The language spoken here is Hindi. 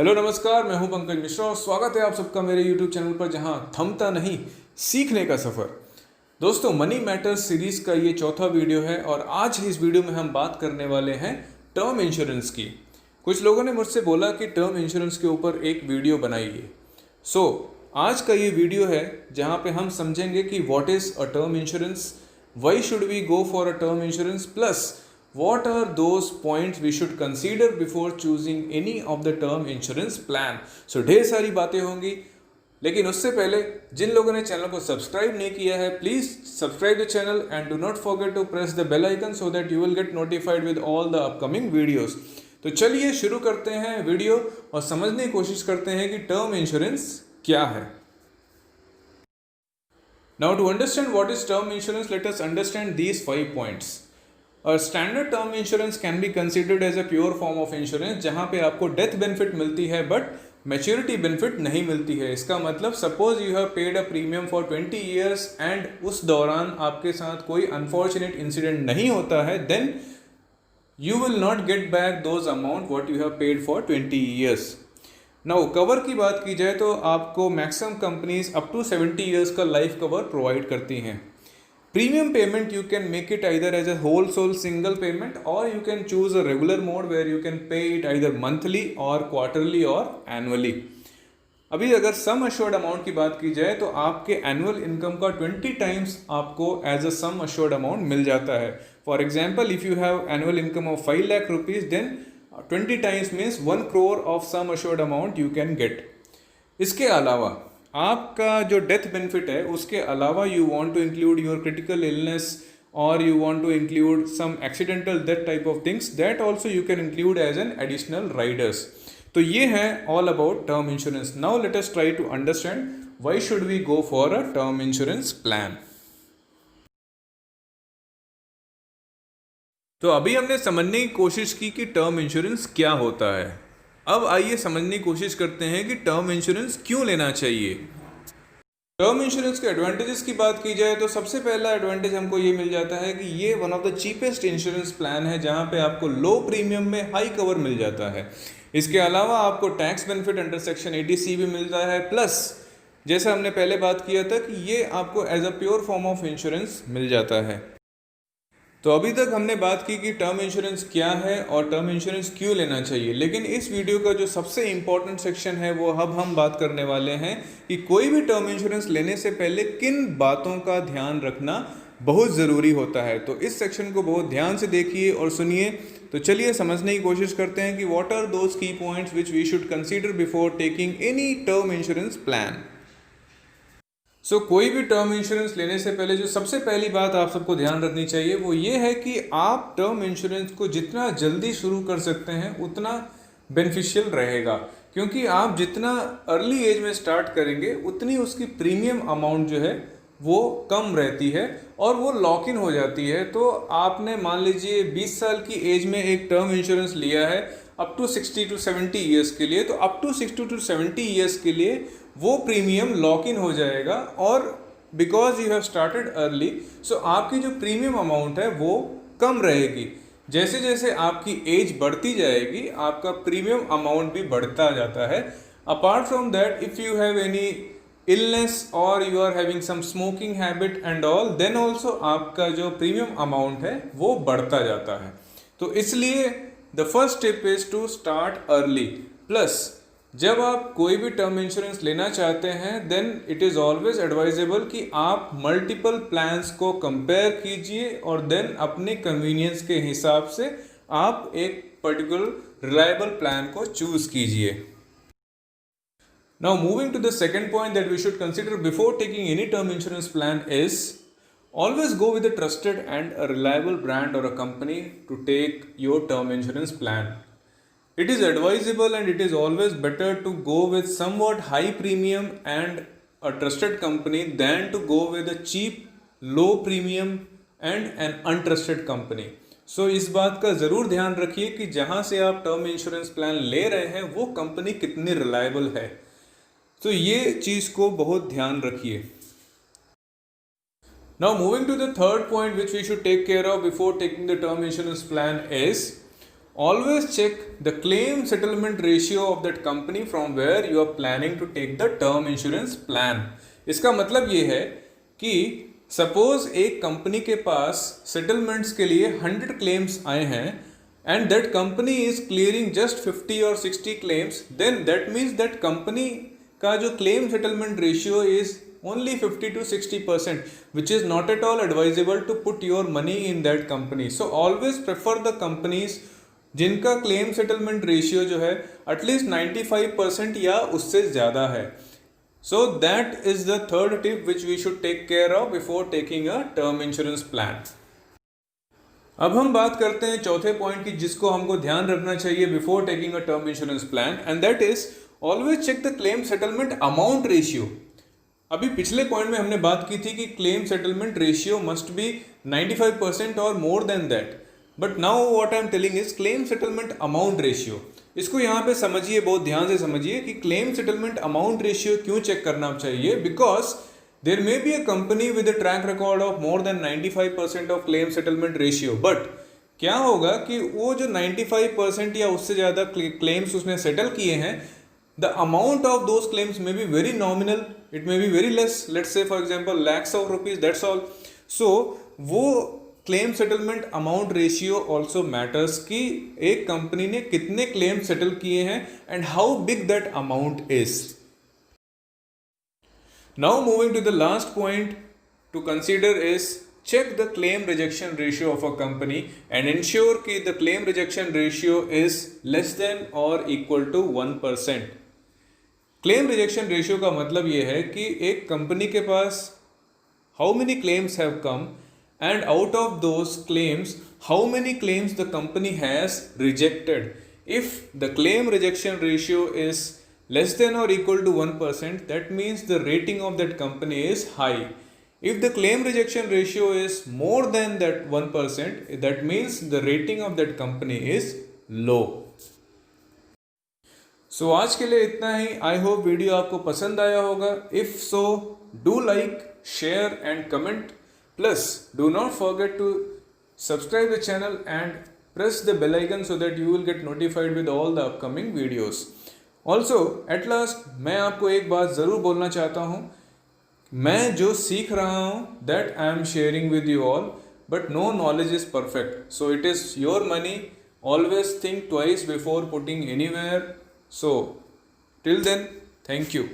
हेलो नमस्कार, मैं हूं पंकज मिश्रा और स्वागत है आप सबका मेरे YouTube चैनल पर जहां थमता नहीं सीखने का सफ़र। दोस्तों, मनी मैटर्स सीरीज़ का ये चौथा वीडियो है और आज इस वीडियो में हम बात करने वाले हैं टर्म इंश्योरेंस की। कुछ लोगों ने मुझसे बोला कि टर्म इंश्योरेंस के ऊपर एक वीडियो बनाइए। आज का ये वीडियो है जहाँ पे हम समझेंगे कि what is a term insurance, why should we go for a term insurance, plus what are those points we should consider before choosing any of the term insurance plan। ढेर सारी बातें होंगी, लेकिन उससे पहले जिन लोगों ने चैनल को सब्सक्राइब नहीं किया है, please subscribe the channel and do not forget to press the bell icon so that you will get notified with all the upcoming videos. तो चलिए शुरू करते हैं वीडियो और समझने की कोशिश करते हैं कि टर्म इंश्योरेंस क्या है। Now to understand what is term insurance, let us understand these 5 points। और standard term insurance can be considered as a pure form of insurance, जहाँ पे आपको डेथ बेनिफिट मिलती है बट मैच्योरिटी बेनिफिट नहीं मिलती है। इसका मतलब suppose you have paid a premium for 20 years and उस दौरान आपके साथ कोई अनफॉर्चुनेट इंसिडेंट नहीं होता है, then you will not get back those amount what you have paid for 20 years. Now cover की बात की जाए तो आपको maximum companies up to 70 years का लाइफ कवर प्रोवाइड करती हैं। Premium payment you can make it either as a wholesale single payment or you can choose a regular mode where you can pay it either monthly or quarterly or annually। अभी अगर सम अश्योर्ड अमाउंट की बात की जाए तो आपके एनुअल इनकम का 20 टाइम्स आपको as a sum assured amount मिल जाता है। For example, if you have annual income of 5 lakh rupees, then 20 times means 1 crore of sum assured amount you can get. इसके अलावा आपका जो डेथ बेनिफिट है उसके अलावा you want to include your critical illness और you want to include some accidental death type of things, that also you can include as an additional riders. तो ये है all about term insurance. Now let us try to understand why should we go for a term insurance plan. तो अभी हमने समझने की कोशिश की कि टर्म इंश्योरेंस क्या होता है। अब आइए समझने की कोशिश करते हैं कि टर्म इंश्योरेंस क्यों लेना चाहिए। टर्म इंश्योरेंस के एडवांटेजेस की बात की जाए तो सबसे पहला एडवांटेज हमको ये मिल जाता है कि ये one of the cheapest insurance plan है, जहाँ पे आपको लो प्रीमियम में हाई कवर मिल जाता है। इसके अलावा आपको tax benefit under section 80C भी मिलता है, प्लस जैसा हमने पहले बात किया था कि ये आपको as a pure form of insurance मिल जाता है। तो अभी तक हमने बात की कि टर्म इंश्योरेंस क्या है और टर्म इंश्योरेंस क्यों लेना चाहिए, लेकिन इस वीडियो का जो सबसे इम्पोर्टेंट सेक्शन है वो अब हम बात करने वाले हैं कि कोई भी टर्म इंश्योरेंस लेने से पहले किन बातों का ध्यान रखना बहुत ज़रूरी होता है। तो इस सेक्शन को बहुत ध्यान से देखिए और सुनिए। तो चलिए समझने की कोशिश करते हैं कि what are those key points which we should consider before taking any term insurance plan. कोई भी टर्म इंश्योरेंस लेने से पहले जो सबसे पहली बात आप सबको ध्यान रखनी चाहिए वो ये है कि आप टर्म इंश्योरेंस को जितना जल्दी शुरू कर सकते हैं उतना बेनिफिशियल रहेगा, क्योंकि आप जितना अर्ली एज में स्टार्ट करेंगे उतनी उसकी प्रीमियम अमाउंट जो है वो कम रहती है और वो लॉक इन हो जाती है। तो आपने मान लीजिए 20 साल की एज में एक टर्म इंश्योरेंस लिया है अप टू 60 to 70 ईयर्स के लिए, तो अप टू 60 to 70 ईयर्स के लिए वो प्रीमियम लॉक इन हो जाएगा और because you have started early, so आपकी जो प्रीमियम अमाउंट है वो कम रहेगी। जैसे जैसे आपकी एज बढ़ती जाएगी आपका प्रीमियम अमाउंट भी बढ़ता जाता है। Apart from that, if you have any illness और you are having some smoking habit and all, then also आपका जो प्रीमियम अमाउंट है वो बढ़ता जाता है। तो इसलिए the first step is to start early. Plus जब आप कोई भी टर्म इंश्योरेंस लेना चाहते हैं then it is always advisable कि आप मल्टीपल प्लान्स को कंपेयर कीजिए और देन अपने कन्वीनियंस के हिसाब से आप एक पर्टिकुलर रिलायबल प्लान को चूज कीजिए। Now moving to the second point that we should consider before taking any term insurance plan is always go with a trusted and a reliable brand or a company to take your term insurance plan। It is advisable and it is always better to go with somewhat high premium and a trusted company than to go with a cheap, low premium and an untrusted company। इस बात का ज़रूर ध्यान रखिए कि जहाँ से आप टर्म इंश्योरेंस प्लान ले रहे हैं वो कंपनी कितनी रिलायबल है। तो ये चीज़ को बहुत ध्यान रखिए। Now moving to the third point which we should take care of before taking the term insurance plan is always check the claim settlement ratio of that company from where you are planning to take the term insurance plan. इसका मतलब ये है कि सपोज एक कंपनी के पास सेटलमेंट्स के लिए 100 क्लेम्स आए हैं and that company is clearing just 50 or 60 claims, then that means that company का जो claim settlement ratio is only 50 to 60%, which is not at all advisable to put your money in that company. So always prefer the companies जिनका claim settlement ratio जो है at least 95% या उससे ज़्यादा है. So that is the third tip which we should take care of before taking a term insurance plan. अब हम बात करते हैं चौथे पॉइंट की जिसको हमको ध्यान रखना चाहिए before taking a term insurance plan, and that is always check the claim settlement amount ratio. अभी पिछले पॉइंट में हमने बात की थी कि claim settlement ratio must be 95% or more than that, but now what I am telling is claim settlement amount ratio. इसको यहाँ पे समझिए, बहुत ध्यान से समझिए कि क्लेम सेटलमेंट अमाउंट रेशियो क्यों चेक करना चाहिए. Because there may be a company with a track record of more than 95% of claim settlement ratio, but क्या होगा कि वो जो 95% या उससे ज़्यादा claims उसने settle किए हैं, the amount of those claims may be very nominal, it may be very less, let's say for example lakhs of rupees, that's all. So वो claim settlement amount ratio also matters कि एक company ने कितने claims settle किए हैं and how big that amount is. Now moving to the last point to consider is check the claim rejection ratio of a company and ensure कि the claim rejection ratio is less than or equal to 1%. Claim rejection ratio का मतलब ये है कि एक कंपनी के पास how many claims have come and out of those claims how many claims the company has rejected. If the claim rejection ratio is less than or equal to 1%, that means the rating of that company is high. If the claim rejection ratio is more than that 1%, that means the rating of that company is low. So आज के लिए इतना ही. I hope वीडियो आपको पसंद आया होगा. If so, do like, share and comment. Plus, do not forget to subscribe the channel and press the bell icon so that you will get notified with all the upcoming videos. Also at last मैं आपको एक बात ज़रूर बोलना चाहता हूँ, मैं जो सीख रहा हूँ that I am sharing with you all, but no knowledge is perfect. So it is your money, always think twice before putting anywhere. So till then, thank you.